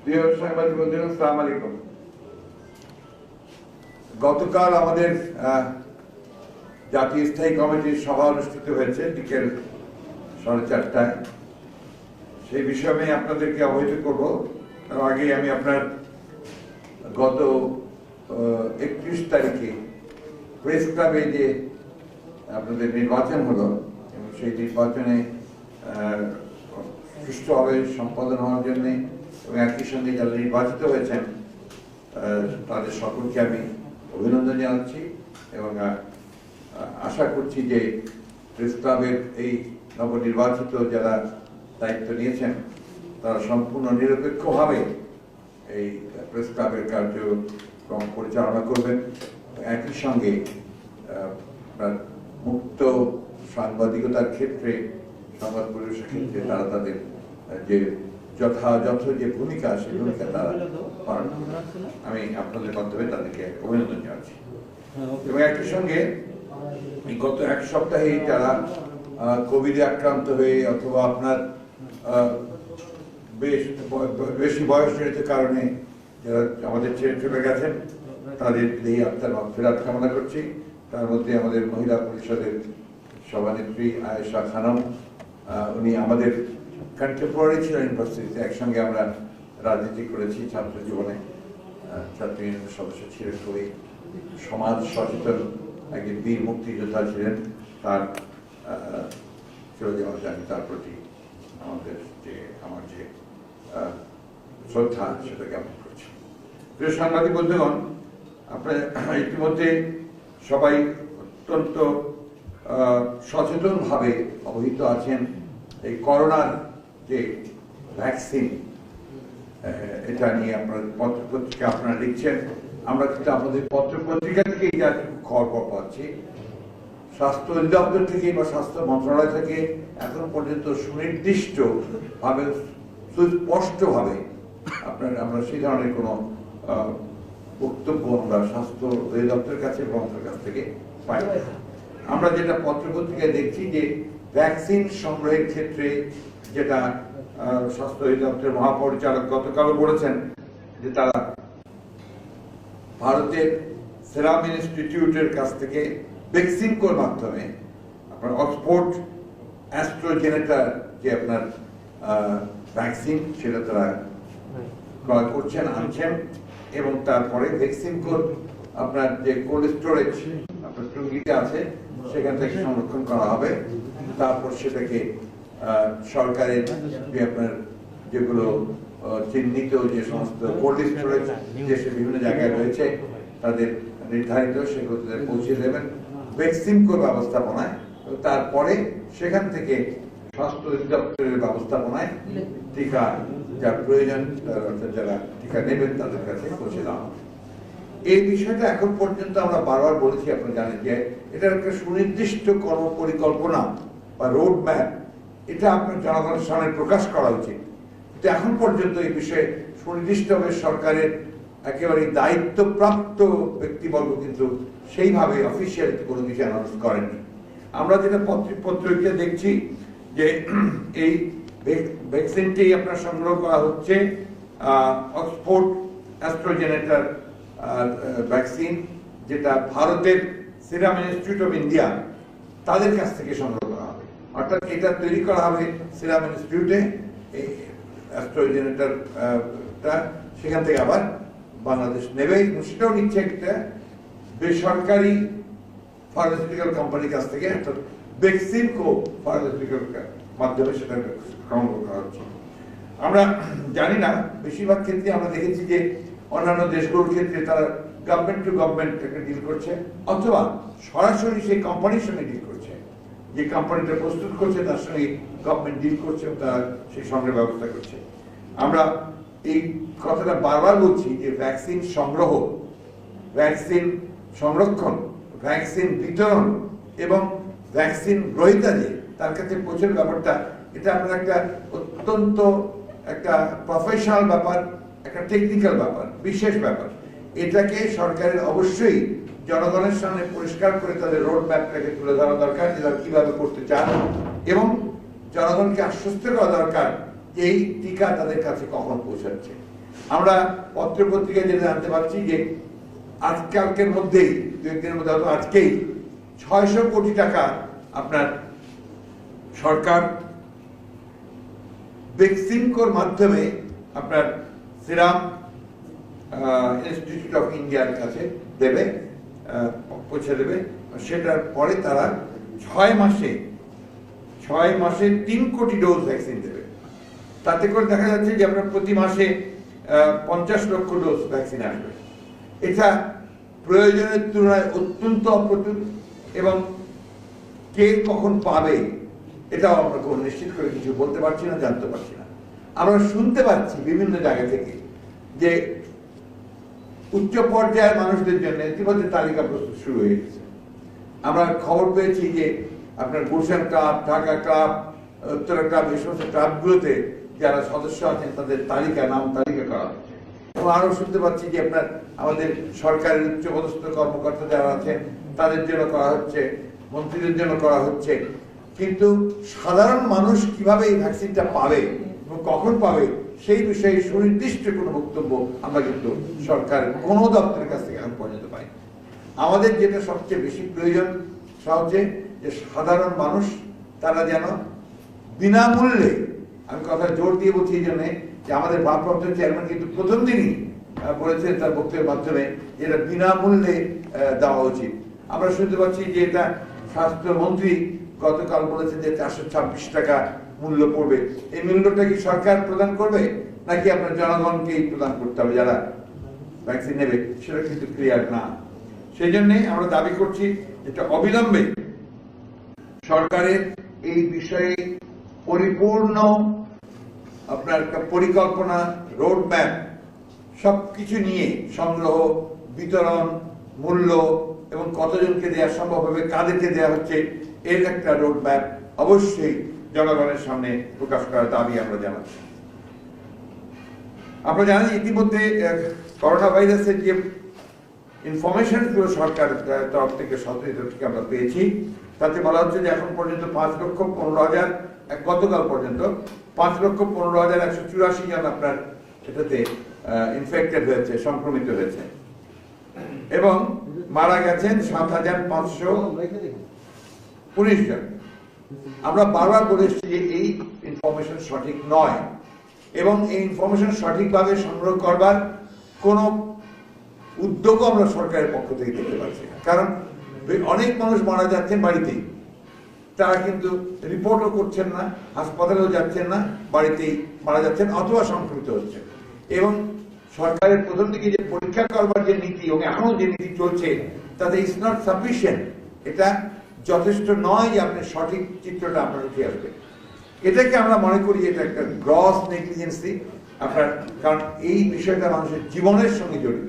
প্রিয় সাংবাদিক বন্ধুরা, আসসালামু আলাইকুম। গতকাল আমাদের জাতীয় স্থায়ী কমিটির সভা অনুষ্ঠিত হয়েছে বিকেল 4:30টায়। সেই বিষয়ে আমি আপনাদেরকে অবহিত করব। তার আগে আমি আপনার গত 31 তারিখে প্রেস ক্লাবে যে আপনাদের নির্বাচন হলো এবং সেই নির্বাচনে সুষ্ঠুভাবে সম্পাদন হওয়ার জন্য এবং একই সঙ্গে যারা নির্বাচিত হয়েছেন তাদের সকলকে আমি অভিনন্দন জানাচ্ছি এবং আশা করছি যে প্রেস ক্লাবের এই নবনির্বাচিত যারা দায়িত্ব নিয়েছেন তারা সম্পূর্ণ নিরপেক্ষভাবে এই প্রেস ক্লাবের কার্যক্রম পরিচালনা করবেন। একই সঙ্গে মুক্ত সাংবাদিকতার ক্ষেত্রে, সংবাদ পরিবেশের ক্ষেত্রে তারা তাদের যে যথাযথ যে ভূমিকা, সেই ভূমিকা তারা পালন করবে। আমি আপনাদের মাধ্যমে তাদেরকে অভিনন্দন জানাচ্ছি। এবং একই সঙ্গে গত এক সপ্তাহে যারা কোভিডে আক্রান্ত হয়ে অথবা আপনার বেশি বয়সজনিত কারণে যারা আমাদের ছেড়ে চলে গেছেন তাদের এই আত্মার মাগফিরাত কামনা করছি। তার মধ্যে আমাদের মহিলা পরিষদের সভানেত্রী আয়েশা খানম, উনি আমাদের কন্টেম্পোরারি ছিলেন ইউনিভার্সিটিতে, একসঙ্গে আমরা রাজনীতি করেছি ছাত্র জীবনে, ছাত্র ইউনিয়নের সদস্য ছিলেন, খুবই সমাজ সচেতন একজন বীর মুক্তিযোদ্ধা ছিলেন। তার চলে যাওয়ার জানি তার প্রতি আমার যে শ্রদ্ধা সেটা জ্ঞাপন করছি। প্রিয় সাংবাদিক বন্ধুগণ, আপনার ইতিমধ্যে সবাই অত্যন্ত সচেতনভাবে অবহিত আছেন এই করোনার যে ভ্যাকসিন, এটা নিয়ে আপনার পত্রপত্রিকা আপনারা লিখছেন। আমরা কিন্তু আমাদের পত্রপত্রিকা থেকেই যা খবর পাচ্ছি, স্বাস্থ্য অধিদপ্তর থেকে বা স্বাস্থ্য মন্ত্রণালয় থেকে এখন পর্যন্ত সুনির্দিষ্টভাবে, সুস্পষ্টভাবে আমরা সেই ধরনের কোনো বক্তব্য আমরা স্বাস্থ্য অধিদপ্তরের কাছে মন্ত্রণালয়ের কাছ থেকে পাই। আমরা যেটা পত্রপত্রিকায় দেখছি যে ভ্যাকসিন সংগ্রহের ক্ষেত্রে যেটা স্বাস্থ্য অধিদপ্তরের মহাপরিচালক গতকালও বলেছেন যে তারা ভারতের সেরাম ইনস্টিটিউটের কাছ থেকে ভ্যাকসিনকোর মাধ্যমে আপনার অক্সফোর্ড অ্যাস্ট্রাজেনেকার যে আপনার ভ্যাকসিন সেটা তারা ক্রয় করছেন, আনছেন এবং তারপরে ভ্যাকসিনকোর আপনার যে কোল্ড স্টোরেজ আপনার টুঙ্গিতে আছে সেখান থেকে সংরক্ষণ করা হবে। তারপর সেটাকে সরকারের যে আপনার যেগুলো চিহ্নিত যে সমস্ত কোল্ড স্টোরেজ দেশের বিভিন্ন জায়গায় রয়েছে তাদের নির্ধারিত সেগুলো পৌঁছে দেবেন ভ্যাকসিনকোর ব্যবস্থাপনায়। তারপরে সেখান থেকে স্বাস্থ্য অধিদপ্তরের ব্যবস্থাপনায় টিকা যার প্রয়োজন যারা টিকা নেবেন তাদের কাছে পৌঁছে দেওয়া হবে। এই বিষয়টা এখন পর্যন্ত আমরা বারবার বলেছি, আপনারা জানেন যে এটার একটা সুনির্দিষ্ট কর্মপরিকল্পনা বা রোড ম্যাপ এটা আপনার জনগণের সামনে প্রকাশ করা উচিত। কিন্তু এখন পর্যন্ত এই বিষয়ে সুনির্দিষ্টভাবে সরকারের একেবারে দায়িত্বপ্রাপ্ত ব্যক্তিবর্গ কিন্তু সেইভাবে অফিসিয়ালি কোনো কিছু অ্যানাউন্স করেননি। আমরা যেটা পত্রিকা দেখছি যে এই ভ্যাকসিনটি আপনার সংগ্রহ করা হচ্ছে অক্সফোর্ড অ্যাস্ট্রাজেনেকার ভ্যাকসিন, যেটা ভারতের সিরাম ইনস্টিটিউট অফ ইন্ডিয়া তাদের কাছ থেকে সংগ্রহ করা হবে। অর্থাৎ এটা তৈরি করা হবে সিরাম ইনস্টিটিউটে, এই অ্যাস্ট্রাজেনেকারটা সেখান থেকে আবার বাংলাদেশ নেবে এবং সেটাও নিচ্ছে একটা বেসরকারি ফার্মাসিউটিক্যাল কোম্পানির কাছ থেকে, অর্থাৎ ভ্যাকসিনকো ফার্মাসিউটিক্যাল মাধ্যমে সেটা সংগ্রহ করা হচ্ছে। আমরা জানি না, বেশিরভাগ ক্ষেত্রে আমরা দেখেছি যে অন্যান্য দেশগুলোর ক্ষেত্রে তারা গভর্নমেন্ট টু গভর্নমেন্ট একটা ডিল করছে অথবা সরাসরি সেই কোম্পানির সঙ্গে ডিল করছে, যে কোম্পানিটা প্রস্তুত করছে তার সঙ্গে গভর্নমেন্ট ডিল করছে, তারা সেই সংগ্রহের ব্যবস্থা করছে। আমরা এই কথাটা বারবার বলছি যে ভ্যাকসিন সংগ্রহ, ভ্যাকসিন সংরক্ষণ, ভ্যাকসিন বিতরণ এবং ভ্যাকসিন গ্রহীতা যে তার কাছে পৌঁছানোর ব্যাপারটা, এটা আপনার একটা অত্যন্ত একটা প্রফেশনাল ব্যাপার, একটা টেকনিক্যাল ব্যাপার, বিশেষ ব্যাপার। এটাকে সরকারের অবশ্যই জনগণের সামনে পরিষ্কার করে তাদের রোড ম্যাপটাকে তুলে ধরা দরকার, যে তারা কিভাবে করতে চান, এবং জনগণকে আশ্বস্ত করা দরকার যে এই টিকা তাদের কাছে কখন পৌঁছাচ্ছে। আমরা পত্রপত্রিকায় যেটা জানতে পারছি যে আজকালকের মধ্যেই, দু একদিনের মধ্যে হয়তো আজকেই 600 কোটি টাকা আপনার সরকার বেক্সিমকোর মাধ্যমে আপনার সিরাম ইনস্টিটিউট অফ ইন্ডিয়ার কাছে দেবে, পৌঁছে দেবে। সেটার পরে তারা 6 মাসে 3 কোটি ডোজ ভ্যাকসিন দেবে। তাতে করে দেখা যাচ্ছে যে আপনার প্রতি মাসে 50 লক্ষ ডোজ ভ্যাকসিন আসবে। এটা প্রয়োজনের তুলনায় অত্যন্ত অপ্রতুল, এবং কে কখন পাবে এটাও আমরা কোনো নিশ্চিত করে কিছু বলতে পারছি না, জানতে পারছি না। আমরা শুনতে পাচ্ছি বিভিন্ন জায়গা থেকে যে উচ্চ পর্যায়ের মানুষদের জন্য ইতিমধ্যে তালিকা প্রস্তুত শুরু হয়ে গেছে। আমরা খবর পেয়েছি যে আপনার Gulshan club, Dhaka club, Uttara club, এই সমস্ত ক্লাবগুলোতে যারা সদস্য আছেন তাদের নাম তালিকা করা হচ্ছে। এবং আরো শুনতে পাচ্ছি যে আপনার আমাদের সরকারের উচ্চপদস্থ কর্মকর্তা যারা আছেন তাদের জন্য করা হচ্ছে, মন্ত্রীদের জন্য করা হচ্ছে। কিন্তু সাধারণ মানুষ কিভাবে এই ভ্যাকসিনটা পাবে এবং কখন পাবে সেই বিষয়ে সুনির্দিষ্ট কোনো বক্তব্য আমরা কিন্তু সরকারের কোনো দপ্তরের কাছ থেকে এখন পর্যন্ত পাই। আমাদের যেটা সবচেয়ে বেশি প্রয়োজন সেটা হচ্ছে যে সাধারণ মানুষ তারা যেন বিনামূল্যে, আমি কথা জোর দিয়ে বলছি এই জন্যে যে আমাদের ভারপ্রাপ্ত চেয়ারম্যান কিন্তু প্রথম দিনই বলেছেন তার বক্তব্যের মাধ্যমে যেটা বিনামূল্যে দেওয়া উচিত। আমরা শুনতে পাচ্ছি যে এটা স্বাস্থ্যমন্ত্রী গতকাল বলেছেন যে 426 টাকা মূল্য পড়বে। এই মূল্যটা কি সরকার প্রদান করবে নাকি আপনার জনগণকেই প্রদান করতে হবে যারা ভ্যাকসিন নেবে? সেটা কিন্তু ক্লিয়ার না। সেই জন্যে আমরা দাবি করছি এটা অবিলম্বে সরকারের এই বিষয়ে পরিপূর্ণ আপনার একটা পরিকল্পনা, রোড ম্যাপ সবকিছু নিয়ে সংগ্রহ, বিতরণ, মূল্য এবং কতজনকে দেওয়া সম্ভব হবে, কাদেরকে দেওয়া হচ্ছে, এর একটা রোড ম্যাপ অবশ্যই জনগণের সামনে প্রকাশ করার দাবি আমরা জানাচ্ছি। আপনারা জানেন ইতিমধ্যে করোনা ভাইরাসের যে ইনফরমেশন গুলো সরকারের তরফ থেকে থেকে আমরা পেয়েছি, তাতে বলা হচ্ছে যে এখন পর্যন্ত 5,15,000, গতকাল পর্যন্ত 5,15,184 জন আপনার এটাতে ইনফেক্টেড হয়েছে, সংক্রমিত হয়েছে, এবং মারা গেছেন 7,519 জন। আমরা বারবার বলে এসেছি যে এই ইনফরমেশন সঠিক নয়, এবং এই ইনফরমেশন সঠিকভাবে সংগ্রহ করবার কোন উদ্যোগও আমরা সরকারের পক্ষ থেকে দেখতে পাচ্ছি না। কারণ অনেক মানুষ মারা যাচ্ছেন বাড়িতেই, তারা কিন্তু রিপোর্টও করছেন না, হাসপাতালেও যাচ্ছেন না, বাড়িতেই মারা যাচ্ছেন অথবা সংক্রমিত হচ্ছেন। এবং সরকারের প্রথম দিকে যে পরীক্ষা করবার যে নীতি এবং এখনো যে নীতি চলছে তাতে ইটস নট সাফিসিয়েন্ট, এটা যথেষ্ট নয় যে আপনি সঠিক চিত্রটা আপনার উঠে আসবে। এটাকে আমরা মনে করি এটা একটা গ্রস নেগলিজেন্সি আপনার, কারণ এই বিষয়টা মানুষের জীবনের সঙ্গে জড়িত,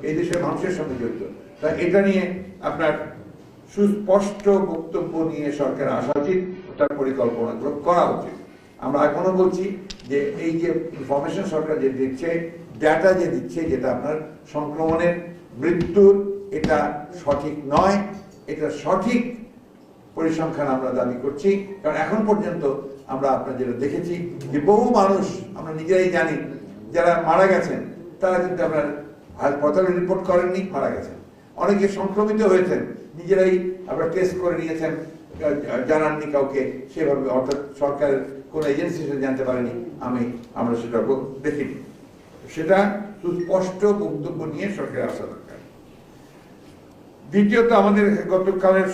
এই দেশের মানুষের সঙ্গে জড়িত। তাই এটা নিয়ে আপনার সুস্পষ্ট বক্তব্য নিয়ে সরকার আসা উচিত, তার পরিকল্পনাগুলো করা উচিত। আমরা এখনো বলছি যে এই যে ইনফরমেশন সরকার যে দিচ্ছে, ডাটা যে দিচ্ছে, যেটা আপনার সংক্রমণের, মৃত্যুর, এটা সঠিক নয়। এটা সঠিক পরিসংখ্যান আমরা দাবি করছি, কারণ এখন পর্যন্ত আমরা আপনার যেটা দেখেছি যে বহু মানুষ আমরা নিজেরাই জানি যারা মারা গেছেন তারা কিন্তু আপনার হাসপাতালে রিপোর্ট করেননি, মারা গেছেন। অনেকে সংক্রমিত হয়েছেন, নিজেরাই আপনার টেস্ট করে নিয়েছেন, জানাননি কাউকে সেভাবে, অর্থাৎ সরকারের কোন এজেন্সি সেটা জানতে পারেনি, আমরা সেটা দেখিনি। সেটা সুস্পষ্ট বক্তব্য নিয়ে সরকার আসা দরকার। দ্বিতীয়ত আমাদের গতকালের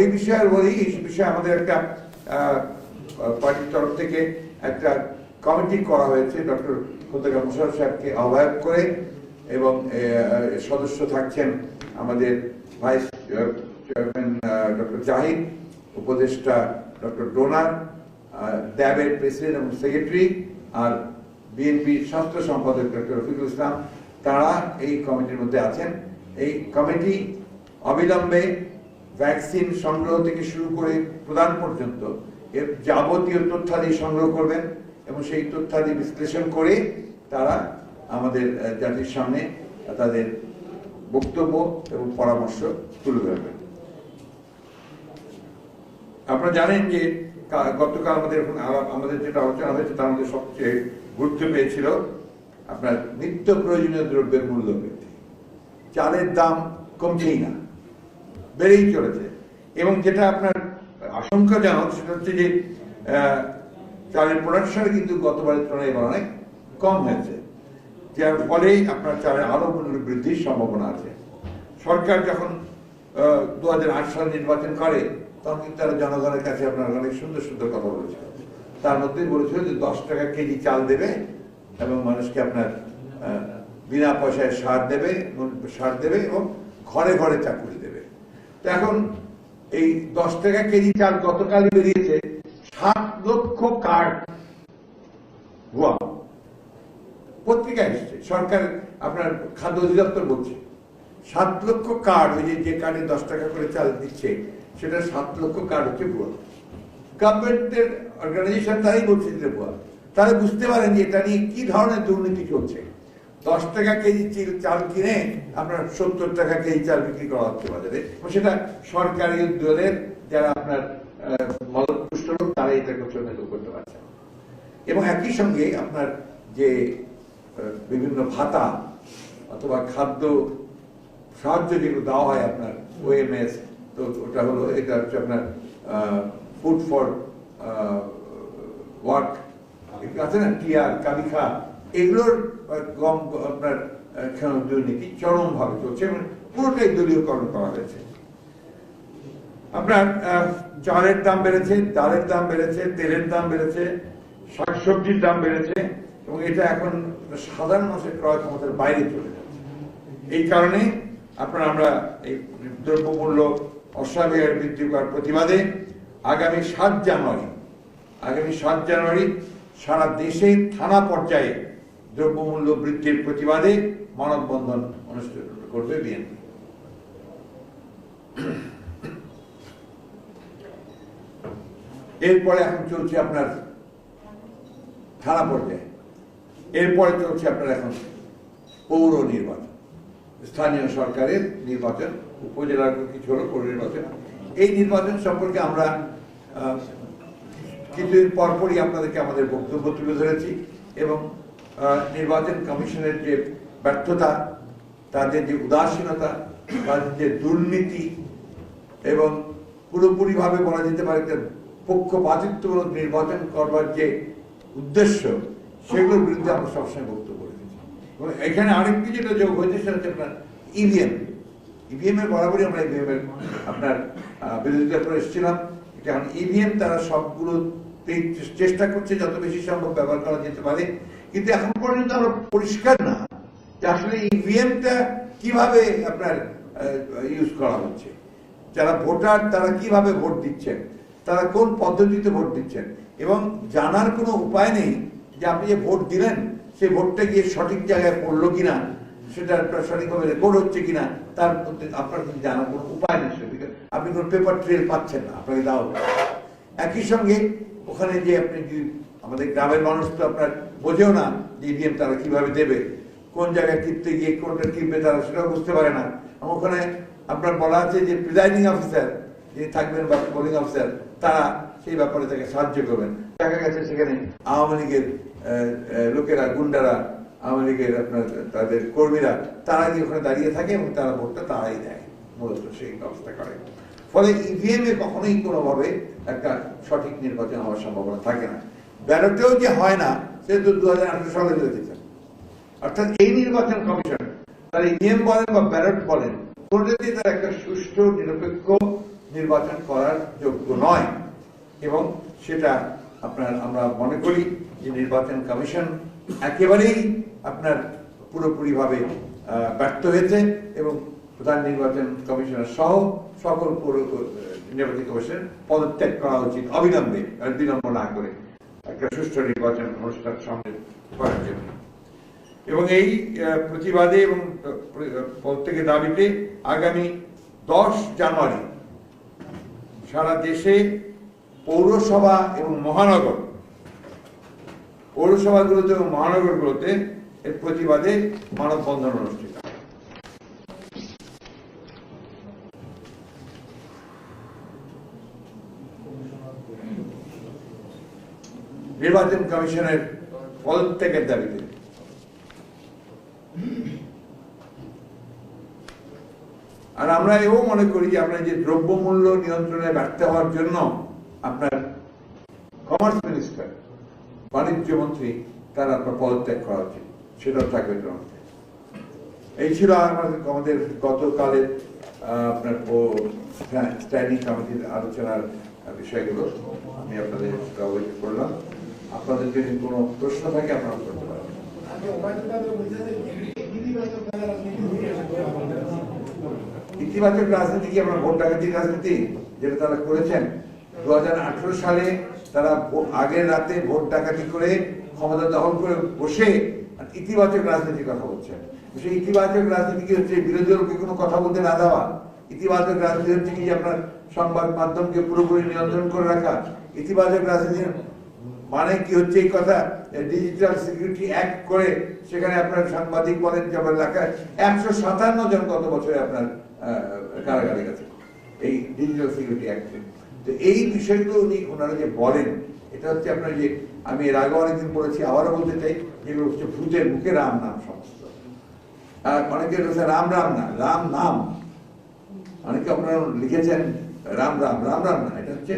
এই বিষয়ে আমাদের একটা পার্টির তরফ থেকে একটা কমিটি করা হয়েছে ডক্টর খোন্দকার মোশাররফ সাহেবকে আহ্বায়ক করে, এবং সদস্য থাকছেন আমাদের ভাইস চেয়ারম্যান ডক্টর জাহিদ, উপদেষ্টা ডক্টর ডোনার, ড্যাবের প্রেসিডেন্ট এবং সেক্রেটারি, আর বিএনপির স্বাস্থ্য সম্পাদক ডক্টর রফিকুল ইসলাম, তারা এই কমিটির মধ্যে আছেন। এই কমিটি অবিলম্বে ভ্যাকসিন সংগ্রহ থেকে শুরু করে প্রদান পর্যন্ত এর যাবতীয় তথ্যাদি সংগ্রহ করবেন, এবং সেই তথ্যাদি বিশ্লেষণ করে তারা আমাদের জাতির সামনে তাদের বক্তব্য এবং পরামর্শ তুলে ধরবেন। আপনারা জানেন যে গতকাল আমাদের যেটা আলোচনা হয়েছে তার মধ্যে সবচেয়ে গুরুত্ব পেয়েছিল আপনার নিত্য প্রয়োজনীয় দ্রব্যের মূল্য বৃদ্ধি, চালের দাম কমছেই না, বেড়েই চলেছে। এবং যেটা আপনার আশঙ্কাজনক সেটা হচ্ছে যে চালের প্রোডাকশন কিন্তু গতবারের তুলনায় এবার অনেক কম হয়েছে, যার ফলে আপনার চালের আরো মূল্য বৃদ্ধির সম্ভাবনা আছে। সরকার যখন 2008 সাল নির্বাচন করে তখন কিন্তু তারা জনগণের কাছে আপনার অনেক সুন্দর সুন্দর কথা বলেছিল। তার মধ্যে বলেছিল যে 10 টাকা কেজি চাল দেবে এবং মানুষকে আপনার বিনা পয়সায় সার দেবে এবং ঘরে ঘরে চাকুরি দেবে। তো এখন এই 10 টাকা কেজি চাল গতকালই বেরিয়েছে 7 লক্ষ কার্ড ভুয়া, পত্রিকা এসছে, সরকার আপনার খাদ্য অধিদপ্তর বলছে 7 লক্ষ কার্ড, ওই যে কার্ডে 10 টাকা করে চাল দিচ্ছে সেটা 7 লক্ষ কার্ড হচ্ছে ভুয়া। গভর্নমেন্টের অর্গানাইজেশন তারাই বলছে যে ভুয়া। তারা বুঝতে পারেন যে এটা নিয়ে কি ধরনের দুর্নীতি চলছে। 10 টাকা কেজি চাল কিনে আপনার 70 টাকা কেজি চাল বিক্রি করা হচ্ছে বাজারে, সেটা সরকারি দলের যারা আপনার মদতপুষ্ট লোক তারা এটাকে চূড়ান্ত করতে পারছে। এবং একই সঙ্গে আপনার যে বিভিন্ন ভাতা অথবা খাদ্য সাহায্য যেগুলো দেওয়া হয় আপনার ওএমএস, তো ওটা হলো এটা হচ্ছে আপনার ফুড ফর ওয়ার্ক আছে না, টিআর, কাবিখা, এগুলোর কম আপনার দুর্নীতি চরম ভাবে চলছে এবং পুরোটাই দলীয়করণ করা হয়েছে। আপনার চালের দাম বেড়েছে, ডালের দাম বেড়েছে, তেলের দাম বেড়েছে, শাকসবজির দাম বেড়েছে এবং এটা এখন সাধারণ মানুষের ক্রয় ক্ষমতার বাইরে চলে যাচ্ছে। এই কারণে আপনার আমরা এই দ্রব্যমূল্য অস্বাভাবিক বৃদ্ধি করার প্রতিবাদে আগামী 7 জানুয়ারি সারা দেশে থানা পর্যায়ে দ্রব্যমূল্য বৃদ্ধির প্রতিবাদে মানববন্ধন অনুষ্ঠিত করবে বিএনপি। এরপরে এখন চলছে আপনার থানা পর্যায়ে, এরপরে চলছে আপনার এখন পৌর নির্বাচন, স্থানীয় সরকারের নির্বাচন, উপজেলার কিছু হলো পৌর নির্বাচন। এই নির্বাচন সম্পর্কে আমরা কিছুদিন পরপরই আপনাদেরকে আমাদের বক্তব্য তুলে ধরেছি এবং নির্বাচন কমিশনের যে ব্যর্থতা, তাদের যে উদাসীনতা, তাদের যে দুর্নীতি এবং পুরোপুরিভাবে বলা যেতে পারে একটা পক্ষপাতিত্বমূলক নির্বাচন করবার যে উদ্দেশ্য, সেগুলোর বিরুদ্ধে আমরা সবসময় বক্তব্য রেখেছি। এবং এখানে আরেকটি যেটা যোগ হয়েছে সেটা হচ্ছে আপনার ইভিএম এর বরাবরই আমরা ইভিএম এর আপনার বিরোধিতা করে এসেছিলাম। কারণ ইভিএম তারা সবগুলো চেষ্টা করছে যত বেশি সম্ভব ব্যবহার করা যেতে পারে, কিন্তু এখন পর্যন্ত আমরা পরিষ্কার না যে আসলে ইভিএমটা কিভাবে আপনার ইউজ করা হচ্ছে, যারা ভোটার তারা কিভাবে ভোট দিচ্ছেন, তারা কোন পদ্ধতিতে ভোট দিচ্ছেন, এবং জানার কোনো উপায় নেই যে আপনি যে ভোট দিলেন সেই ভোটটা গিয়ে সঠিক জায়গায় পড়লো কিনা, সেটা সঠিকভাবে রেকর্ড হচ্ছে কিনা, তার মধ্যে আপনার কিন্তু জানার কোনো উপায় নেই। আপনি কোনো পেপার ট্রেল পাচ্ছেন না, আপনাকে দেওয়া হচ্ছে। একই সঙ্গে ওখানে যে আপনি আমাদের গ্রামের মানুষ তো আপনার বোঝেও না যে ইভিএম তারা কিভাবে দেবে, কোন জায়গায় টিপতে গিয়ে কোনটা টিপবে তারা সেটাও বুঝতে পারে না। ওখানে আপনার বলা আছে যে প্রিজাইডিং অফিসার যিনি থাকবেন বা পোলিং অফিসার, তারা সেই ব্যাপারে তাকে সাহায্য করবেন। দেখা গেছে সেখানে আওয়ামী লীগের লোকেরা, গুন্ডারা, আওয়ামী লীগের আপনার তাদের কর্মীরা, তারা গিয়ে ওখানে দাঁড়িয়ে থাকে এবং তারা ভোটটা তারাই দেয়, মূলত সেই ব্যবস্থা করে। ফলে ইভিএম এ কখনোই কোনোভাবে একটা সঠিক নির্বাচন হওয়ার সম্ভাবনা থাকে না। ব্যালটেও যে হয় না সে তো 2018 সালে দেখেছেন। অর্থাৎ এই নির্বাচন কমিশন তারা ইভিএম বলেন বা ব্যালট বলেন, কোনটাতেই তারা একটা সুষ্ঠু নিরপেক্ষ নির্বাচন করার যোগ্য নয়। এবং সেটা আপনার আমরা মনে করি যে নির্বাচন কমিশন একেবারেই আপনার পুরোপুরিভাবে ব্যর্থ হয়েছে এবং প্রধান নির্বাচন কমিশনার সহ সকল নির্বাচন কমিশন পদত্যাগ করা উচিত অবিলম্বে, বিলম্ব না করে একটা সুষ্ঠু নির্বাচন অনুষ্ঠান সামনে করার জন্য। এবং এই প্রতিবাদে এবং পদত্যাগের দাবিতে আগামী 10 জানুয়ারি সারা দেশে পৌরসভা এবং পৌরসভাগুলোতে এবং মহানগরগুলোতে এর প্রতিবাদে মানববন্ধন অনুষ্ঠিত। নির্বাচন কমিশনের পদত্যাগের দাবিতে আর আমরা এও মনে করি যে আমরা যে দ্রব্যমূল্য নিয়ন্ত্রণে ব্যর্থ হওয়ার জন্য আপনার কমার্স মিনিস্টার, বাণিজ্য মন্ত্রী তার আপনার পদত্যাগ করা উচিত, সেটাও থাকবে। এই ছিল আমাদের গতকালের আপনার স্ট্যান্ডিং কমিটির আলোচনার বিষয়গুলো আমি আপনাদের অবহিত করলাম। আপনাদের যদি কোনো প্রশ্ন থাকে আপনারা করতে পারেন। ইতিবাচক রাজনীতি কি আপনার ভোট ডাকাতির রাজনীতি যেটা তারা করেছেন 2018 সালে? তারা আগের রাতে ভোট ডাকাতি করে ক্ষমতা দখল করে বসে ইতিবাচক রাজনীতির কথা বলছেন। সেই ইতিবাচক রাজনীতি কি হচ্ছে বিরোধী দলকে কোনো কথা বলতে না দেওয়া? ইতিবাচক রাজনীতি হচ্ছে কি আপনার সংবাদ মাধ্যমকে পুরোপুরি নিয়ন্ত্রণ করে রাখা? ইতিবাচক রাজনীতির মানে কি হচ্ছে এই কথা ডিজিটাল সিকিউরিটি অ্যাক্ট করে সেখানে আপনার সাংবাদিক বলেন যে আমার এলাকায় 157 জন গত বছরে আপনার কারাগারে গেছে এই ডিজিটাল সিকিউরিটি অ্যাক্টে। তো এই বিষয়গুলো ওনারা যে বলেন এটা হচ্ছে আপনার যে আমি এর আগে অনেকদিন বলেছি, আবারও বলতে চাই, যেগুলো হচ্ছে ভূতের মুখে রাম নাম সমস্ত। আর অনেকে রাম রাম না, রাম নাম। অনেকে আপনারা লিখেছেন রাম রাম, রাম রাম না, এটা হচ্ছে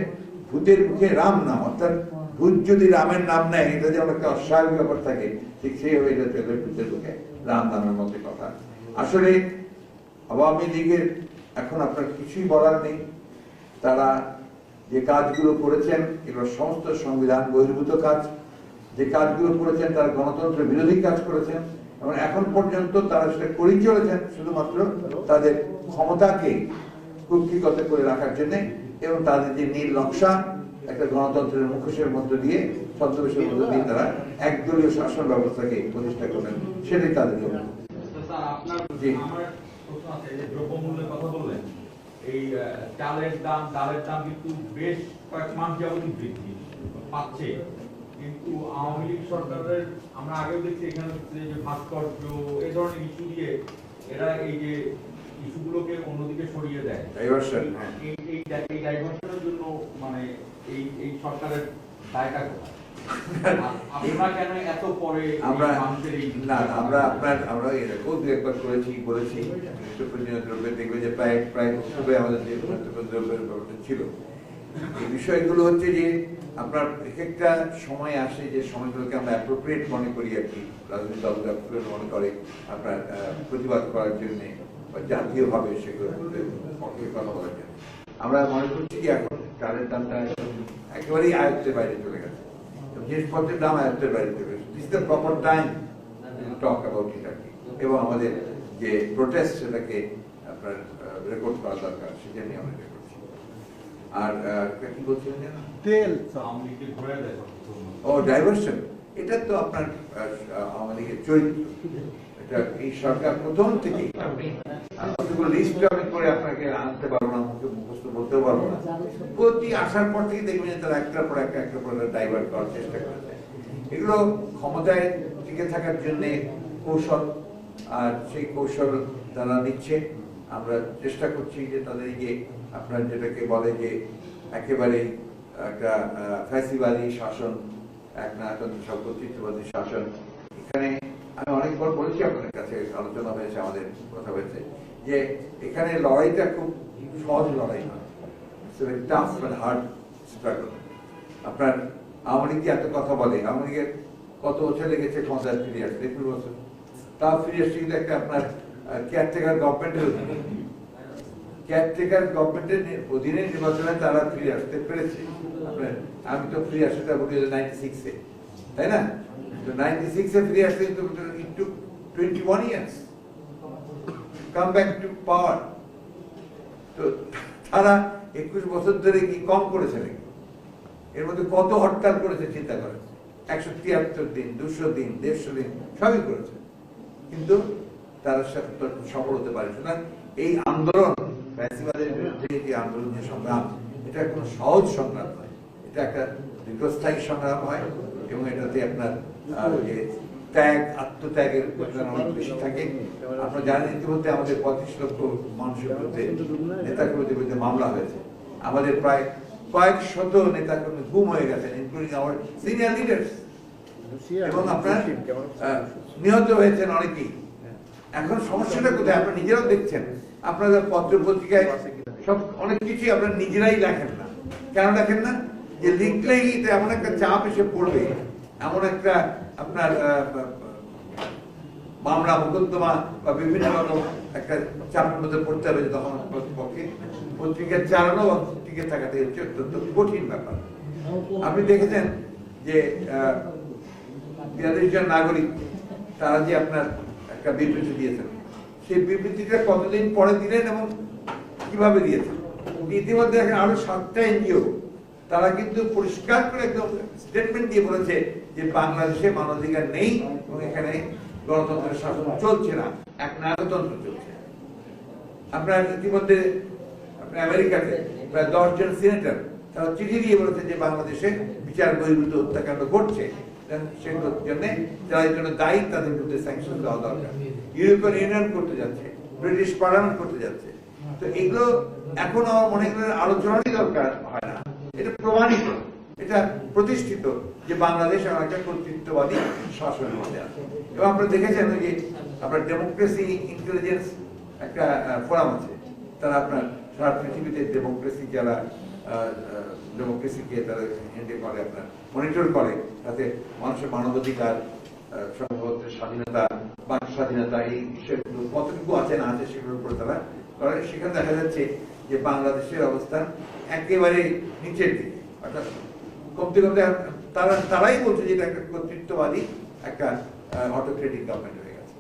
ভূতের মুখে রাম নাম। অর্থাৎ ভূত যদি রামের নাম নেয় এটা যে অনেকটা অস্বাভাবিক ব্যাপার থাকে, ঠিক সেইভাবে এটা চলে ভূতের মুখে রাম নামের মধ্যে কথা। আসলে আওয়ামী লীগের এখন আপনার কিছুই বলার নেই। তারা যে কাজগুলো করেছেন এগুলো সমস্ত সংবিধান বহির্ভূত কাজ। যে কাজগুলো করেছেন তারা গণতন্ত্র বিরোধী কাজ করেছেন এবং এখন পর্যন্ত তারা সেটা করেই চলেছেন শুধুমাত্র তাদের ক্ষমতাকে কুক্ষিগত করে রাখার জন্য এবং তাদের যে নীল নকশা একটা গণতন্ত্রের মুখোশের মধ্য দিয়ে ছদ্মবেশের মধ্য দিয়ে তারা একদলীয় শাসন ব্যবস্থাকে প্রতিষ্ঠা করবেন, সেটাই তাদের জন্য। দ্রব্যমূল্যের কথা বললেন, এই চালের দাম ডালের দাম কিন্তু বেশ কয়েক মাস যাবতীয় বৃদ্ধি পাচ্ছে, কিন্তু আওয়ামী লীগ সরকারের আমরা আগেও দেখছি এখানে যে ভাস্কর্য এই ধরনের ইস্যু দিয়ে এরা এই যে ইস্যুগুলোকে অন্যদিকে সরিয়ে দেয়। এই ডাইভার্সনের জন্য মানে এই সরকারের দায়টা কোথায়? আমরা কেন এত পরে আমরা এরকম দু একবার বলেছি প্রয়োজনীয় দ্রব্যের দেখবে যে প্রায় আমাদের যে দ্রব্যের ব্যাপারটা ছিল। এই বিষয়গুলো হচ্ছে যে আপনার এক একটা সময় আসে যে সময়গুলোকে আমরা অ্যাপ্রোপ্রিয়েট মনে করি আর কি, রাজনৈতিক দলগুলো অ্যাপ্রোপ্রিয়েট মনে করে আপনার প্রতিবাদ করার জন্য বা জাতীয়ভাবে সেগুলো পক্ষে কথা বলার জন্য। আমরা মনে করছি যে এখন চালের দামটা একেবারেই আয়ত্তের বাইরে চলে গেছে, জিনিসপত্রের দাম আয়ত্তের বাইরে চলে গেছে। This the proper time talk about it আর কি, এবং আমাদের যে প্রোটেস্ট সেটাকে আপনার রেকর্ড করা দরকার, সেটা নিয়ে আমরা রেকর্ড করছি। আর কি বলছিলেন যেন তেল ও ডাইভার্সন, এটা তো আপনার আওয়ামী লীগের চরিত্র। এটা এই সরকার প্রথম থেকেই লিস্ট আমি করে আপনাকে আনতে পারবো না, মুখস্থ বলতেও পারবো না। প্রতি আসার পর থেকে দেখবেন যে তারা একটার পর একটা ডাইভার্ট করার চেষ্টা করেছে। এগুলো ক্ষমতায় টিকে থাকার জন্য কৌশল, আর সেই কৌশল তারা নিচ্ছে। আমরা চেষ্টা করছি যে তাদের যে আপনার যেটাকে বলে যে একেবারে একটা ফ্যাসিবাদী শাসন, এক নায়কতন্ত্র সর্বচিত্রবাদী শাসন, এখানে আমি অনেকবার বলেছি আপনাদের কাছে, আলোচনা হয়েছে, আমাদের কথা হয়েছে যে এখানে লড়াইটা খুব সহজ লড়াই না, টাফ অ্যান্ড হার্ড স্ট্রাগল। আপনার আওয়ামী লীগ এত কথা বলে, আওয়ামী লীগের কত বছর লেগেছে ক্ষমতায় ফিরে আসতে, 21 বছর। তাও ফিরে আসছে কিন্তু একটা আপনার কেয়ারটেকার গভর্নমেন্টের অধীনে, কেয়ারটেকার গভর্নমেন্টের অধীনে নির্বাচনে তারা ফিরে আসতে পেরেছে। আপনার আমি তো ফিরে আসাটা বলি 96-এ, তাই না? তো 96-এ ফিরে আসতে কিন্তু it took 21 years come back to power। তো তারা 21 বছর ধরে কি কম করেছে নাকি? এর মধ্যে কত হরতাল করেছে চিন্তা করেন, 173 দিন, 200 দিন, 150 দিন সবই করেছে, কিন্তু তারা সফল হতে পারে না। এই আন্দোলন, ফ্যাসিবাদের বিরুদ্ধে যে আন্দোলন, যে সংগ্রাম, এটা কোনো সহজ সংগ্রাম নয়, এটা একটা দীর্ঘস্থায়ী সংগ্রাম হয় এবং এটাতে আপনার যে ত্যাগ, আত্মত্যাগের অনেক বেশি থাকে। আপনারা জানেন ইতিমধ্যে আমাদের 35 লক্ষ মানুষের বিরুদ্ধে, নেতাকর্মীদের বিরুদ্ধে মামলা হয়েছে। আমাদের প্রায় কয়েক শত নেতাকর্মী গুম হয়ে গেছেন, ইনক্লুডিং আওয়ার সিনিয়র লিডার্স, এবং আপনার নিহত হয়েছেন অনেকেই। এখন সমস্যাটা কোথায়? আপনারা নিজেরাও দেখছেন, আপনাদের পত্র পত্রিকায় সব অনেক কিছুই আপনারা নিজেরাই লেখেন না। কেন লেখেন না? যে লিখলেই এটা এমন একটা চাপ এসে পড়বে, এমন একটা আপনার মামলা মোকদ্দমা বা বিভিন্ন রকম একটা চাপের মধ্যে পড়তে হবে, তখন পক্ষে পত্রিকা চালানো বা টিকে থাকাতে হচ্ছে অত্যন্ত কঠিন ব্যাপার। আপনি দেখেছেন যে 42 জন নাগরিক তারা যে আপনার একটা বিবৃতি দিয়েছেন, সেই বিবৃতিটা কতদিন পরে দিলেন এবং কিভাবে দিয়েছেন? ইতিমধ্যে এখন আরো 7টা এনজিও তারা কিন্তু পরিষ্কার করে একদম স্টেটমেন্ট দিয়ে বলেছে যে বাংলাদেশে মানবাধিকার নেই এবং এখানে গণতন্ত্রের শাসন চলছে না, এক নায়কতন্ত্র চলছে। আপনার ইতিমধ্যে আপনার আমেরিকাতে প্রায় 10 জন সিনেটর তারা চিঠি দিয়ে বলেছে যে বাংলাদেশে বিচার বহির্ভূত হত্যাকাণ্ড ঘটছে, সেগুলোর জন্য যারা এর জন্য দায়ী তাদের বিরুদ্ধে স্যাংশন দেওয়া দরকার। ইউরোপিয়ান ইউনিয়ন করতে যাচ্ছে, ব্রিটিশ পার্লামেন্ট করতে যাচ্ছে। তো এগুলো এখন আমার মনে করেন আলোচনারই দরকার হয় না, এটা প্রমাণিত, এটা প্রতিষ্ঠিত যে বাংলাদেশ আমার একটা কর্তৃত্ববাদী শাসনের মধ্যে আছে। এবং আপনারা দেখেছেন যে আপনার ডেমোক্রেসি ইন্টেলিজেন্স একটা ফোরাম আছে, তারা আপনার সারা পৃথিবীতে ডেমোক্রেসি যারা ডেমোক্রেসিকে তারা হ্যান্ডেল করে, আপনার মনিটর করে, তাতে মানুষের মানবাধিকার, সংবাদের স্বাধীনতা, বাক স্বাধীনতা, এই বিষয়গুলো কতটুকু আছে না আছে সেগুলোর উপরে তারা করে। সেখানে দেখা যাচ্ছে যে বাংলাদেশের অবস্থান একেবারে নিচের দিকে, অর্থাৎ কমতে কমতে তারাই বলছে যে এটা একটা কর্তৃত্ববাদী একটা অটোক্রেটিক গভর্নমেন্ট হয়ে গেছে।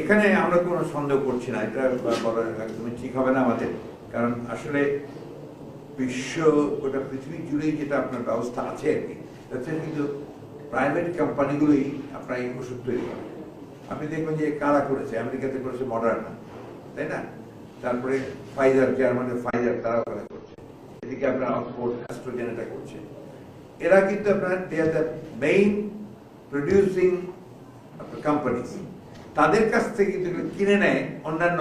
এখানে আমরা কোনো সন্দেহ করছি না, এটা বলা একদমই ঠিক হবে না আমাদের। কারণ আসলে বিশ্ব গোটা পৃথিবী জুড়েই যেটা আপনার ব্যবস্থা আছে আর কি, তাতে কিন্তু প্রাইভেট কোম্পানিগুলোই আপনার এই ওষুধ তৈরি করে। আপনি দেখবেন যে কারা করেছে, আমেরিকাতে করেছে মডার্না, তাই না? তারপরে ফাইজার, জার্মানির ফাইজার, তারা ওখানে করছে। এদিকে আপনার অক্সফোর্ড অ্যাস্ট্রাজেনেকা করছে। এরা কিন্তু আপনার they are the main producing companies. তাদের কাছ থেকে কিন্তু কিনে নেয় অন্যান্য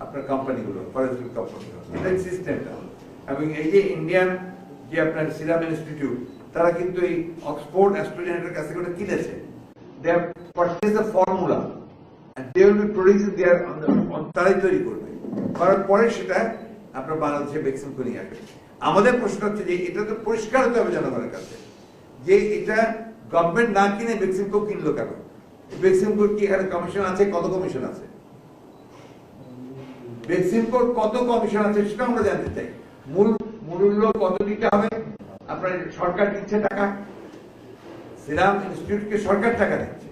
আপনার কোম্পানিগুলো, ফরেনসিক কোম্পানিগুলো। এটা সিস্টেমটা। এবং এই যে ইন্ডিয়ান যে আপনার সিরাম ইনস্টিটিউট, তারা কিন্তু এই অক্সফোর্ড অ্যাস্ট্রাজেনেকার কাছ থেকে কিনেছে। They have purchase the formula and they will be producing their তারাই তৈরি করবে, করার পরে সেটা আপনার বাংলাদেশে বেক্সিমকো নিয়ে আসবে। আমাদের প্রশ্ন হচ্ছে যে এটা তো পরিষ্কার হতে হবে জনগণের কাছে যে এটা গভর্নমেন্ট না কিনে বেক্সিমকো কিনলো কেন? বেক্সিমকোর কি এখানে কমিশন আছে? কত কমিশন আছে? বেক্সিমকোর কত কমিশন আছে সেটা আমরা জানতে চাই। মূল্য কত দিতে হবে? আপনার সরকার দিচ্ছে টাকা, সিরাম ইনস্টিটিউটকে সরকার টাকা দিচ্ছে।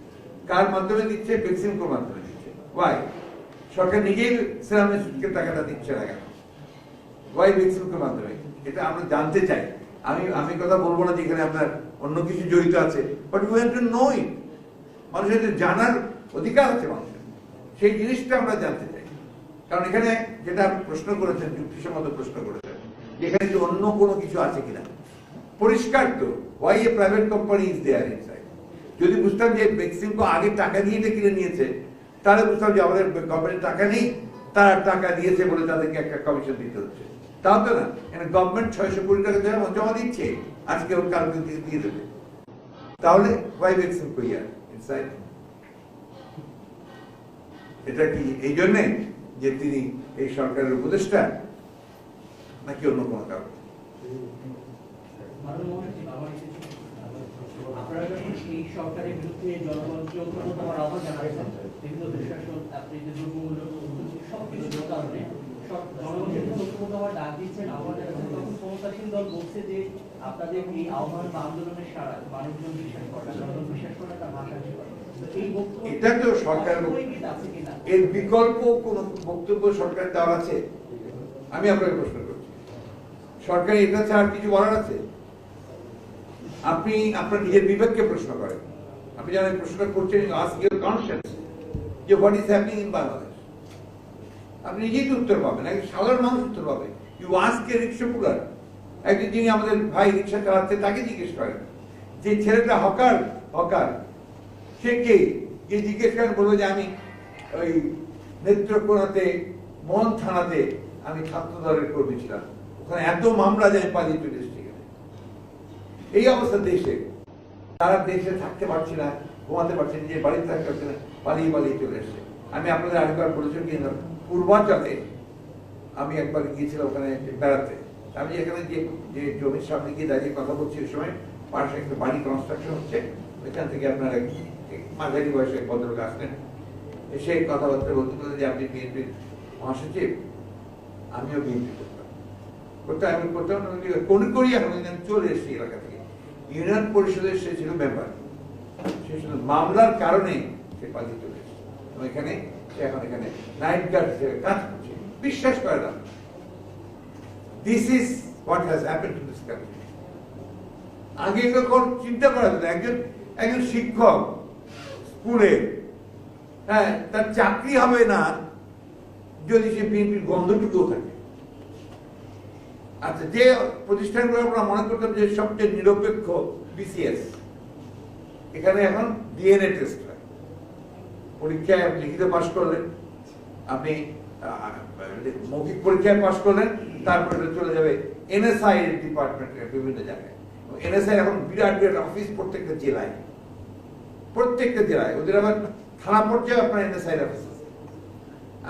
কার মাধ্যমে দিচ্ছে? বেক্সিমকোর মাধ্যমে দিচ্ছে। ওয়াই? সরকার নিজেই সিরাম ইনস্টিটিউটকে টাকাটা দিচ্ছে না কেন? ওয়াই বেক্সিমকোর মাধ্যমে? এটা আমরা জানতে চাই। আমি কথা বলবো না যে এখানে আপনার অন্য কিছু জড়িত আছে, but we have to know it. মানুষের জানার অধিকার আছে মানুষের, সেই জিনিসটা আমরা জানতে চাই। কারণ এখানে যেটা আপনি প্রশ্ন করেছেন, যুক্তিসম্মত প্রশ্ন করেছেন, এখানে কি অন্য কোনো কিছু আছে কিনা? পরিষ্কার তো, why a private company is there inside. যদি বুঝতাম যে বেক্সিমকো আগে টাকা দিয়ে এটা কিনে নিয়েছে, তাহলে বুঝতাম যে আমাদের কোম্পানির টাকা নেই, তারা টাকা দিয়েছে বলে তাদেরকে একটা কমিশন দিতে হচ্ছে। তাও তো না, এখানে গভর্নমেন্ট 600 কোটি টাকা জমা দিচ্ছে, আজকে ওর কালকে দিয়ে দেবে। তাহলে ওয়াই বেক্সিমকো ইয়ার ইনসাইড? এটা কি এই জন্যে যে তিনি এই সরকারের উপদেষ্টা, নাকি অন্য কোনো কারণ? আপনারা যখন এই সরকারের বিরুদ্ধে জনগণকে ঐক্যবদ্ধ হওয়ার আহ্বান জানাচ্ছেন, বিভিন্ন দুঃশাসন, আপনি যে দ্রব্যমূল্য সবকিছু কারণে জনগণকে ঐক্যবদ্ধ হওয়ার ডাক দিচ্ছেন, আহ্বান জানাচ্ছেন, তখন ক্ষমতাসীন দল বলছে যে আপনাদের এই আহ্বান বা আন্দোলনের সারা মানুষজন বিশ্বাস করে না, জনগণ বিশ্বাস করে না, তার ভাষা করে। এটা তো সরকার, এর বিকল্প কোন বক্তব্য সরকার দেওয়ার আছে? আমি আপনাকে প্রশ্ন করছি, সরকার এটা ছাড়া কিছু বলার আছে? আপনি আপনার নিজের বিবেককে প্রশ্ন করেন। আপনি যারা প্রশ্নটা করছেন, আস্ক ইউর কনসিয়েন্স যে what is happening in Bangladesh. আপনি নিজেই তো উত্তর পাবেন, একজন সাধারণ মানুষ উত্তর পাবে। ইউ আস্ক এ রিক্সা পুলার, একজন যিনি আমাদের ভাই রিক্সা চালাচ্ছে তাকে জিজ্ঞেস করেন যে ছেলেটা হকার সে কে, গিয়ে জিজ্ঞেস করেন, বলবো যে আমি ওই নেত্রকোনাতে মন থানাতে আমি ছাত্র দলের কর্মী ছিলাম, ওখানে এত মামলা যে আমি পালিয়ে চলে এসেছি। এই অবস্থা দেশে, তারা দেশে থাকতে পারছি না, ঘুমাতে পারছি না, নিজের বাড়িতে থাকতে পারছি না, পালিয়ে পালিয়ে চলে এসছে। আমি আপনাদের আগেবার বলেছি কিন্তু পূর্বাঞ্চলে আমি একবার গিয়েছিলাম ওখানে বেড়াতে। আমি এখানে যে জমির সামনে গিয়ে দাঁড়িয়ে কথা বলছি, ওই সময় পাশে একটা বাড়ি কনস্ট্রাকশন হচ্ছে, ওইখান থেকে আপনার মাঝারি বয়সে ভদ্রলোক আসলেন, এসে কথাবার্তা বলতে বলতে যে আপনি বিএনপির মহাসচিব। আমিও বিএনপি করতাম, আমি করতাম কোন করি, এখন আমি চলে এসেছি এলাকা থেকে। ইউনিয়ন পরিষদের সে ছিল মেম্বার, সে শুধু মামলার কারণে সে পালিয়ে চলে এসেছে। এখানে সে এখন এখানে নাইট গার্ড হিসেবে কাজ করছে। বিশ্বাস করে না, this is what has happened to this country. আগে এগুলো চিন্তা করা যেত। একজন শিক্ষক স্কুলে, হ্যাঁ, তার চাকরি হবে না যদি সে বিএনপির গন্ধটুকুও থাকে। আচ্ছা, যে প্রতিষ্ঠানগুলো আমরা মনে করতাম যে সবচেয়ে নিরপেক্ষ, বিসিএস, এখানে এখন ডিএনএ টেস্ট হয়। পরীক্ষায় আপনি লিখিত পাশ করলেন, আপনি মৌখিক পরীক্ষায় পাশ করলেন, তারপরে চলে যাবে এনএসআই ডিপার্টমেন্টের বিভিন্ন জায়গায়। এনএসআই এখন বিরাট বিরাট অফিস প্রত্যেকটা জেলায়, ওদের আবার থানা পর্যায়ে আপনার এনএসআই অফিস আছে।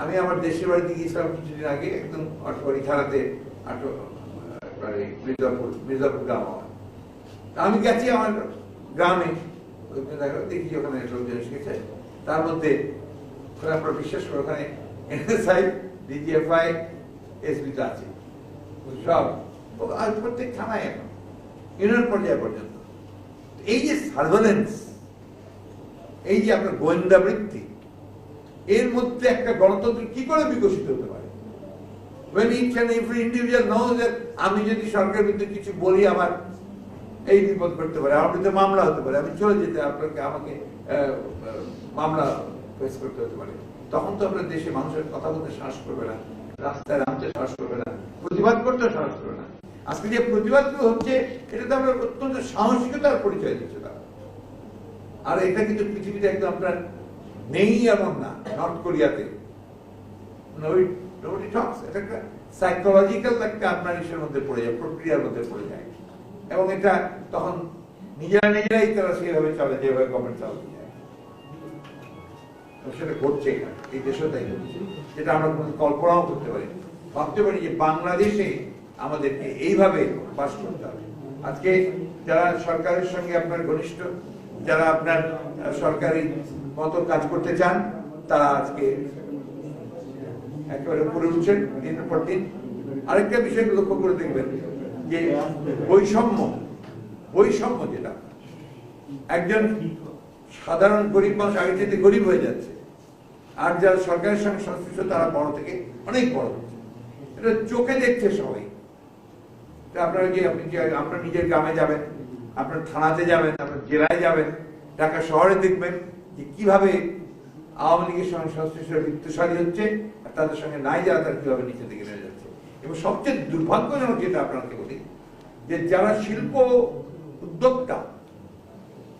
আমি আমার দেশের বাড়িতে গিয়েছিলাম কিছুদিন আগে, একদম অটবাড়ি থানাতে, মির্জাপুর গ্রাম আমার। আমি গেছি আমার গ্রামে, দেখি ওখানে লোকজন শিখেছে, তার মধ্যে আপনারা বিশ্বাস করে ওখানে এনএসআই, ডিজিএফআই, এসবিটা আছে সব, আর প্রত্যেক থানায় এখন ইউনিয়ন পর্যায়ে পর্যন্ত। এই যে সার্ভেলেন্স, এই যে আপনার গোয়েন্দা বৃত্তি, এর মধ্যে একটা গণতন্ত্র কি করে বিকশিত হতে পারে? when each and every individual knows that আমি যদি সরকারের বিরুদ্ধে কিছু বলি আমার এই বিপদ করতে পারে, আমার বিরুদ্ধে মামলা হতে পারে, আমি চলে যেতে আমাকে মামলা ফেস করতে হতে পারে, তখন তো আপনার দেশে মানুষের কথা বলতে সাহস করবে না, রাস্তায় নামতে সাহস করবে না, প্রতিবাদ করতে সাহস করবে না। আজকে যে প্রতিবাদগুলো হচ্ছে, এটা তো আপনার অত্যন্ত সাহসিকতার পরিচয় দিচ্ছে তারা। আর এটা কিন্তু পৃথিবীতে একদম আপনার নেই এমন না। নর্থ কোরিয়াতে এটা একটা সাইকোলজিক্যাল একটা আপনার ইসের মধ্যে পড়ে যায়, প্রক্রিয়ার মধ্যে পড়ে যায়, এবং এটা তখন নিজেরাই তারা সেভাবে চলে যেভাবে গভর্নমেন্ট চালাতে যায়। সেটা ঘটছে এই দেশেও তাই ঘটছে, যেটা আমরা কোনো কল্পনাও করতে পারি, ভাবতে পারি যে বাংলাদেশে আমাদেরকে এইভাবে বাস করতে হবে। আজকে যারা সরকারের সঙ্গে আপনার ঘনিষ্ঠ, যারা আপনার সরকারি মতো কাজ করতে চান, তারা আজকে একেবারে উপরে উঠছেন দিনের পর দিন। আরেকটা বিষয় লক্ষ্য করে দেখবেন যে বৈষম্য যেটা, একজন সাধারণ গরিব মানুষ আগে থেকে গরিব হয়ে যাচ্ছে, আর যারা সরকারের সঙ্গে সংশ্লিষ্ট তারা বড় থেকে অনেক বড় হচ্ছে। এটা চোখে দেখছে সবাই। আপনারা আপনার নিজের গ্রামে যাবেন, আপনার থানাতে যাবেন, আপনার জেলায় যাবেন, ঢাকা শহরে দেখবেন যে কিভাবে আওয়ামী লীগের সঙ্গে সংশ্লিষ্ট বিত্তশালী হচ্ছে, আর তাদের সঙ্গে নাই যারা তারা কিভাবে নিচে দিকে নেমে যাচ্ছে। এবং সবচেয়ে দুর্ভাগ্যজনক যেটা আপনাকে বলি, যে যারা শিল্প উদ্যোক্তা,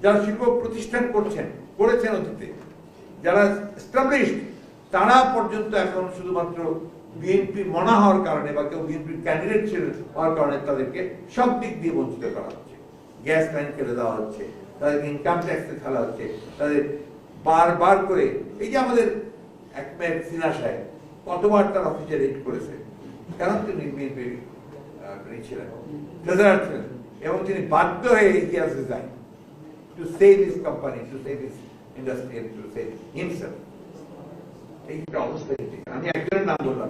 যারা শিল্প প্রতিষ্ঠান করেছেন অতীতে, যারা এস্টাবলিশড, তারা পর্যন্ত এখন শুধুমাত্র বিএনপি মনা হওয়ার কারণে বা কেউ বিএনপির ক্যান্ডিডেট হওয়ার কারণে তাদেরকে সব দিক দিয়ে বঞ্চিত করা হচ্ছে। গ্যাস লাইন কেটে দেওয়া হচ্ছে, তাদেরকে ইনকাম ট্যাক্সে ফেলা হচ্ছে, তাদের বারবার করে, এই যে আমাদের একমের সিনহা সাহেব কতবার তার অফিসে রেড করেছে, কারণ তিনি বিএনপির ছিলেন, ট্রেজারার ছিলেন, এবং তিনি বাধ্য হয়ে ইতিহাসে যান to save his company, to save his industry, to save himself. এই অবস্থা, আমি একজনের নাম বললাম,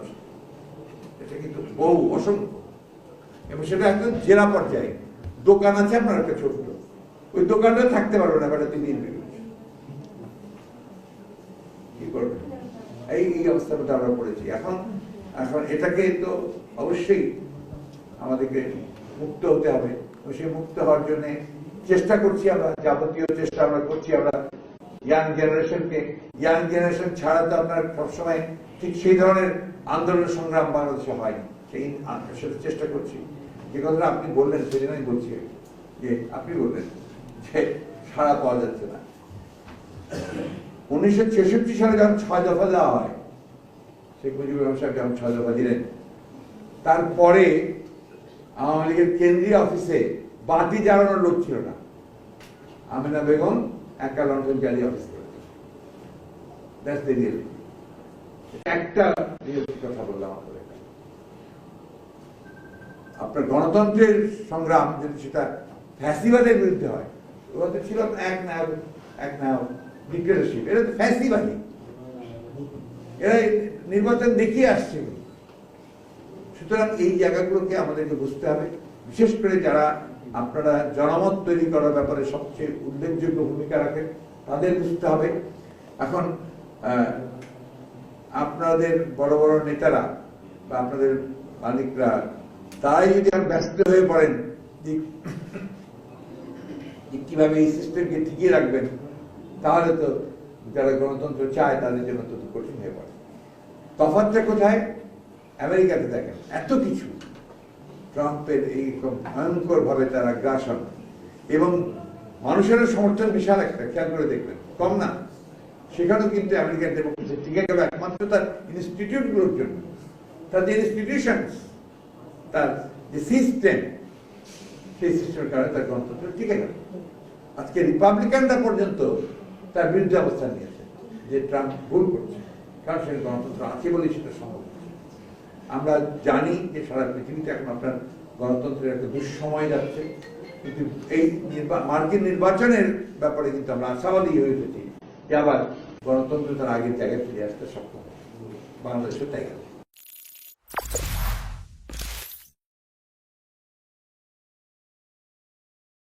এটা কিন্তু বহু অসংখ্য, এবং সেটা একদম জেলা পর্যায়ে। দোকান আছে আপনার একটা ছোট্ট, ওই দোকানটা থাকতে পারবে না, বেটা তিনি কি করবে? এই অবস্থার মধ্যে আমরা পড়েছি। এখন এটাকে তো অবশ্যই আমাদেরকে মুক্ত হতে হবে। সেই মুক্ত হওয়ার জন্য চেষ্টা করছি আমরা, যাবতীয় চেষ্টা আমরা করছি। আমরা ইয়াং জেনারেশন ছাড়া তো আপনার সবসময় ঠিক সেই ধরনের আন্দোলন সংগ্রাম বাংলাদেশে হয়নি। সেই সেটা চেষ্টা করছি। যে কথাটা আপনি বললেন সেদিন আমি বলছি, যে আপনি বললেন যে সাড়া পাওয়া যাচ্ছে না, 1966 সালে যখন 6 দফা দেওয়া হয়, শেখ মুজিবুর রহমান সাহেব যখন 6 দফা দিলেন, তারপরে আওয়ামী লীগের কেন্দ্রীয় অফিসে বাতি জ্বালানোর লোক ছিল না। আমিনা বেগম একা লন্ডন জ্বালিয়ে অফিস করেছেন। That's the reality. একটা কথা বললাম আপনাদের, আপনার গণতন্ত্রের সংগ্রাম যদি সেটা ফ্যাসিবাদের বিরুদ্ধে হয়, ওরা তো ছিল এক নায়ক ডিক্টেটরশিপ, এটা তো ফ্যাসিবাদী। এরা নির্বাচন দেখিয়ে আসছে। সুতরাং এই জায়গাগুলোকে আমাদেরকে বুঝতে হবে, বিশেষ করে যারা আপনারা জনমত তৈরি করার ব্যাপারে সবচেয়ে উল্লেখযোগ্য ভূমিকা রাখেন, তাদের বুঝতে হবে। এখন আপনাদের বড় বড় নেতারা বা আপনাদের মালিকরা তারাই যদি ব্যস্ত হয়ে পড়েন যে কিভাবে এই সিস্টেমকে টিকিয়ে রাখবেন, তাহলে তো যারা গণতন্ত্র চায় তাদের জন্য তো কঠিন হয়ে পড়ে। তফাৎটা কোথায়? আমেরিকাতে দেখেন এত কিছু, ট্রাম্পের এই ভয়ঙ্কর ভাবে তার আগ্রাসন এবং মানুষের সমর্থন বিশাল একটা, খেয়াল করে দেখবেন, কম না। সেখানেও কিন্তু আমেরিকান ডেমোক্রেসি টিকে গেল একমাত্র তার ইনস্টিটিউট গুলোর জন্য, তার যে ইনস্টিটিউশন, তার যে সিস্টেম, সেই সিস্টেমের কারণে তার গণতন্ত্র টিকে গেল। আজকে রিপাবলিকানরা পর্যন্ত তার বিরুদ্ধে অবস্থান নিয়েছে যে ট্রাম্প ভুল করছে, কারণ সে গণতন্ত্র আছে বলেই সেটা সম্ভব। আমরা জানি যে সারা পৃথিবীতে এখন আপনার গণতন্ত্রের একটা দুঃসময় যাচ্ছে, কিন্তু এই মার্কিন নির্বাচনের ব্যাপারে কিন্তু আমরা আশাবাদী হয়ে উঠেছি যে আবার গণতন্ত্র তার আগের জায়গায় ফিরে আসতে সক্ষম। বাংলাদেশও তাই।